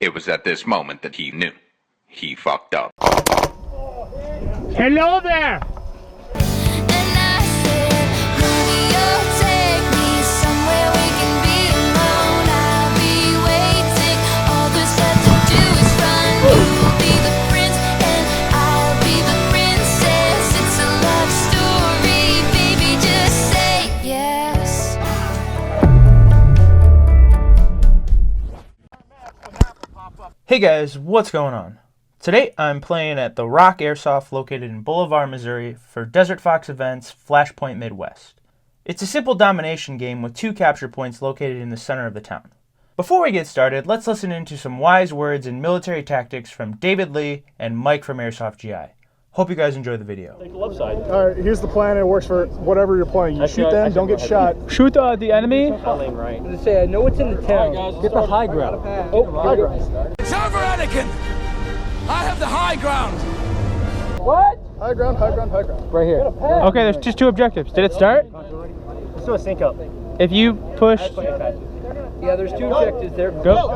It was at this moment that he knew. He fucked up. Hello there! Hey guys, what's going on? Today I'm playing at the Rock Airsoft located in Bolivar, Missouri for Desert Fox Events Flashpoint Midwest. It's a simple domination game with 2 capture points located in the center of the town. Before we get started, let's listen into some wise words in military tactics from David Lee and Mike from Airsoft GI. Hope you guys enjoy the video. Take the left side. All right, here's the plan. It works for whatever you're playing. You shoot them, don't get shot. Shoot the enemy. I'll aim right. I say, I know what's in the town. Get the high ground. Oh, high ground. It's over, Anakin! I have the high ground! What? High ground, high ground, high ground. Right here. Okay, there's just 2 objectives. Did it start? Let's do a sync up. If you push, Yeah, there's 2 objectives there. go.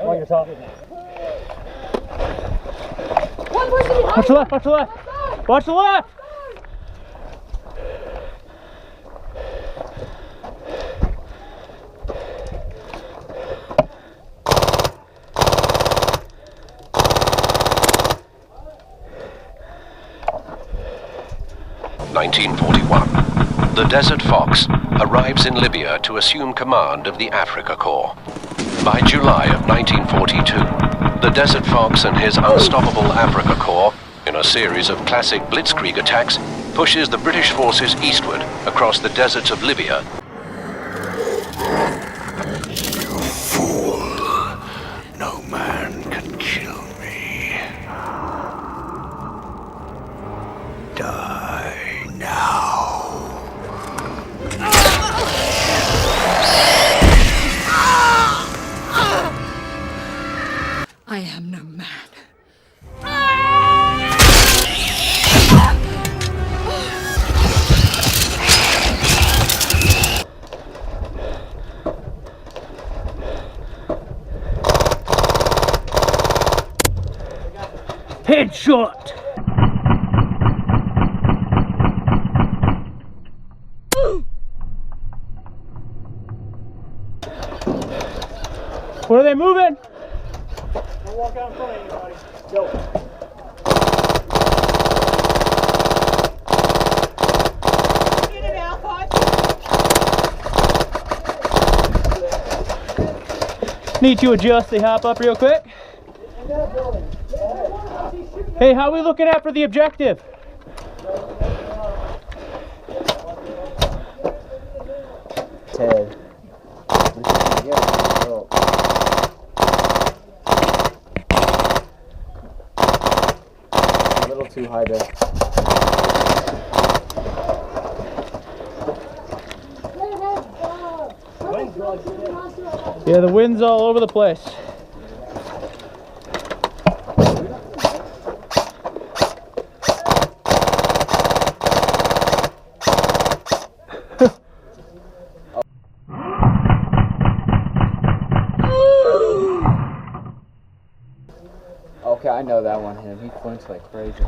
While you're talking. Watch the left, watch the left. Watch the left. (1941). The Desert Fox arrives in Libya to assume command of the Africa Corps. By July of 1942, the Desert Fox and his unstoppable Africa Corps, in a series of classic blitzkrieg attacks, pushes the British forces eastward across the deserts of Libya. You fool! No man can kill me. Die now. I am no man. Headshot. Where are they moving? Don't walk out in front of anybody. Go. Need to adjust. They hop up real quick. Hey, how are we looking at for the objective? Ted. A little too high there. Yeah, the wind's all over the place. Okay, I know that one hit him. He flinched like crazy.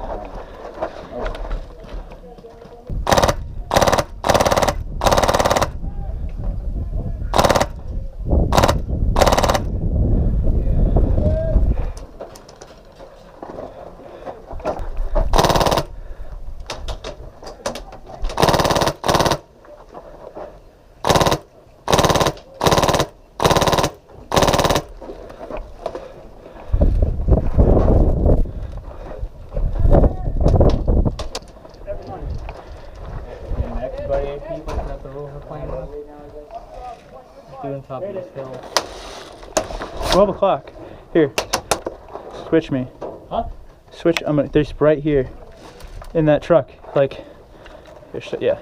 Doing top of this hill. 12 o'clock. Here. Switch me. Huh? Switch. There's right here. In that truck. Like. Yeah.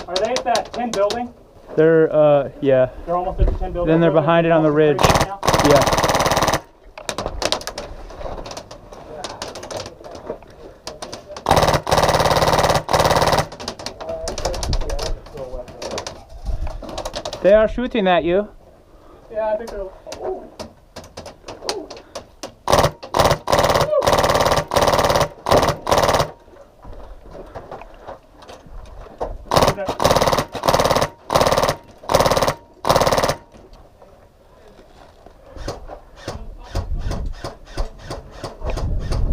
Are they at that 10 building? They're, yeah. They're almost at the 10 building. Then they're behind it on the ridge. Yeah. They are shooting at you. Yeah, I think they're. Oh.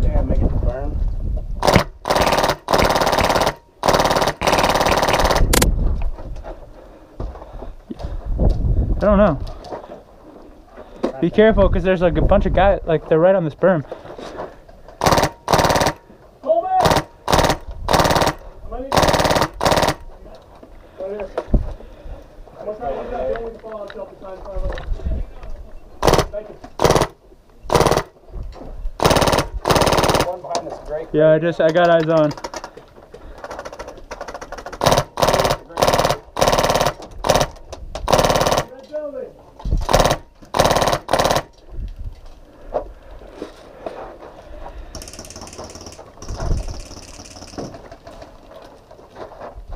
Damn, make it to burn. I don't know. Be careful, because there's like a bunch of guys, like they're right on this berm. Hold it! Right here. What's that? What's that building fall on itself behind the front of it? Thank you. One behind this great. Yeah, I got eyes on.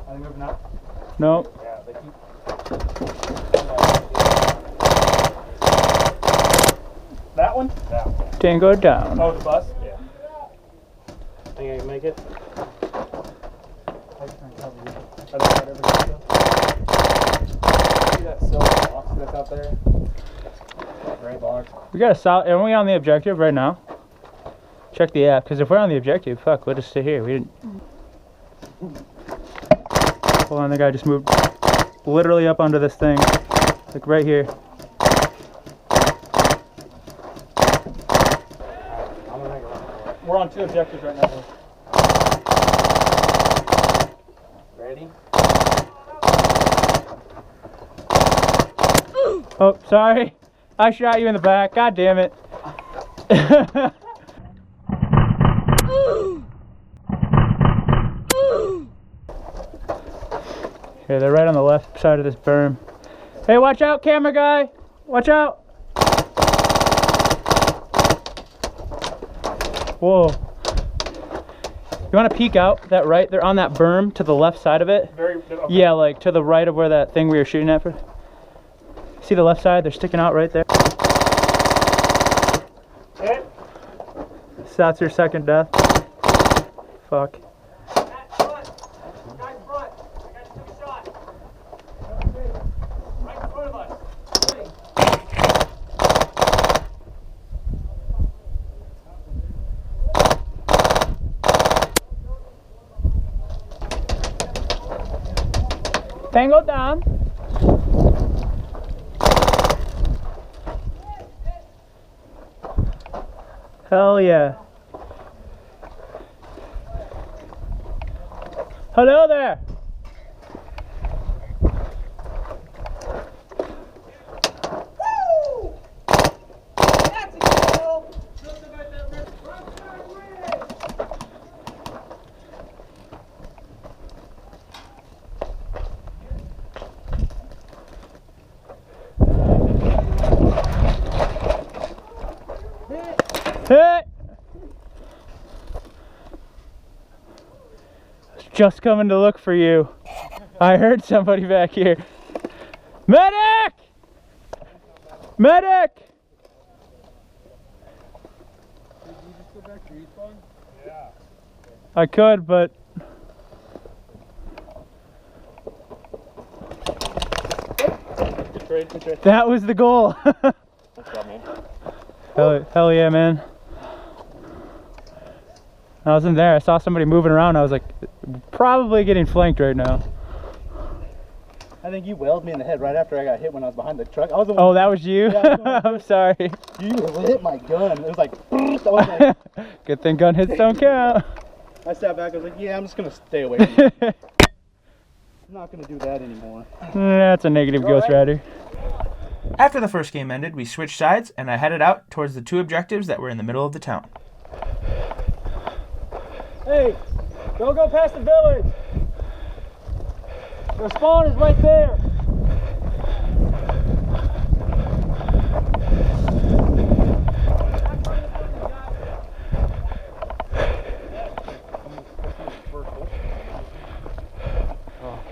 Are they moving up? No. Yeah, they keep. That one? That one. Tango down. Oh, the bus? Yeah. Think I can make it? See that silver box that's out there? Gray box. We got a solid. Are we on the objective right now? Check the app, because if we're on the objective, fuck, we'll just sit here. We didn't. Hold on, the guy just moved literally up onto this thing, like right here. We're on 2 objectives right now. Ready? Oh, sorry. I shot you in the back. God damn it. Here, they're right on the left side of this berm. Hey, watch out, camera guy! Watch out! Whoa. You want to peek out that right? They're on that berm to the left side of it. Okay. Yeah, like to the right of where that thing we were shooting at. See the left side? They're sticking out right there. Hit. So that's your second death. Fuck. Tango down. Hell yeah. Hello there. Hey! Just coming to look for you. I heard somebody back here. Medic! Medic! Did you just go back to respawn? Yeah. I could, but Good trade. that was the goal. Hell yeah, man. I was in there. I saw somebody moving around. I was like, probably getting flanked right now. I think you wailed me in the head right after I got hit when I was behind the truck. I was the one. Oh, that was you? Yeah, I'm sorry. You hit my gun. It was like, I was like, Good thing gun hits don't count. I sat back. I was like, yeah, I'm just gonna stay away from you. I'm not gonna do that anymore. That's a negative Ghost right. Rider. After the first game ended, we switched sides and I headed out towards the two objectives that were in the middle of the town. Hey, don't go past the village. The spawn is right there.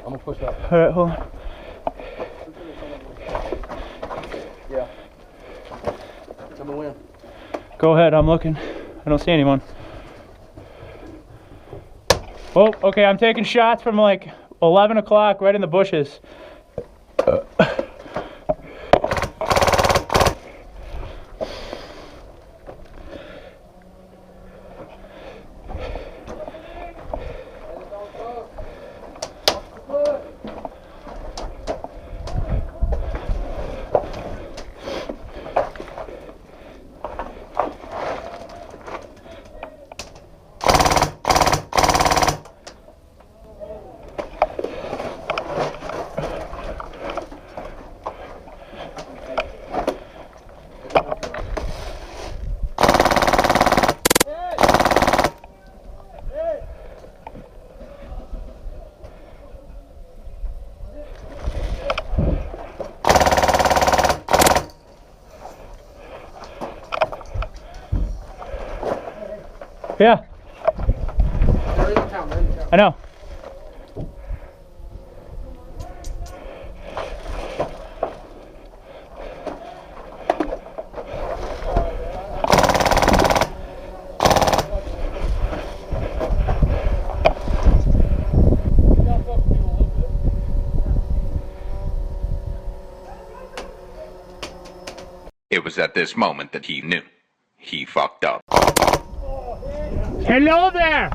I'm gonna push up. Alright, hold on. Yeah. I'm gonna win. Go ahead, I'm looking. I don't see anyone. Oh, okay, I'm taking shots from like 11 o'clock right in the bushes. Yeah. They're in the town. They're in the town. I know. It was at this moment that he knew. He fucked up. Hello there! And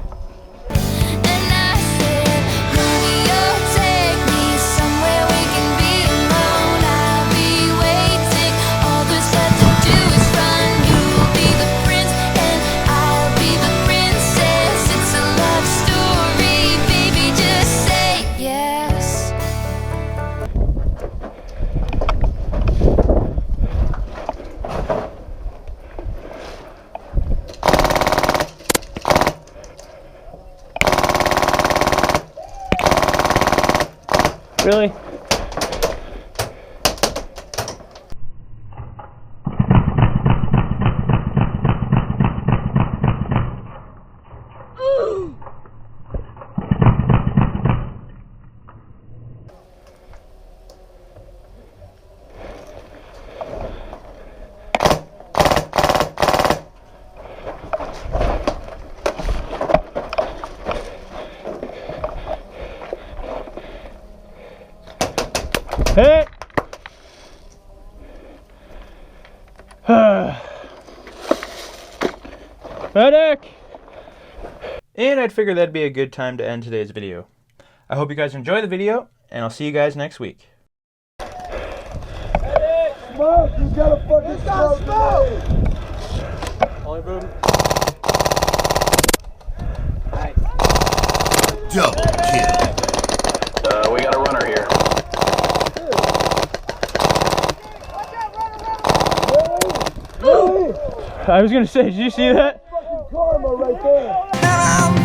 I said, honey, you'll take me somewhere we can be alone. I'll be waiting. All there's left to do is run. You'll be the prince and I'll be the princess. It's a love story, baby, just say yes. Really? Hey! Medic! And I'd figure that'd be a good time to end today's video. I hope you guys enjoy the video, and I'll see you guys next week. Smoke, you gotta fucking smoke. Only boom. Double kill. I was gonna say, did you see that? Fucking karma right there. Now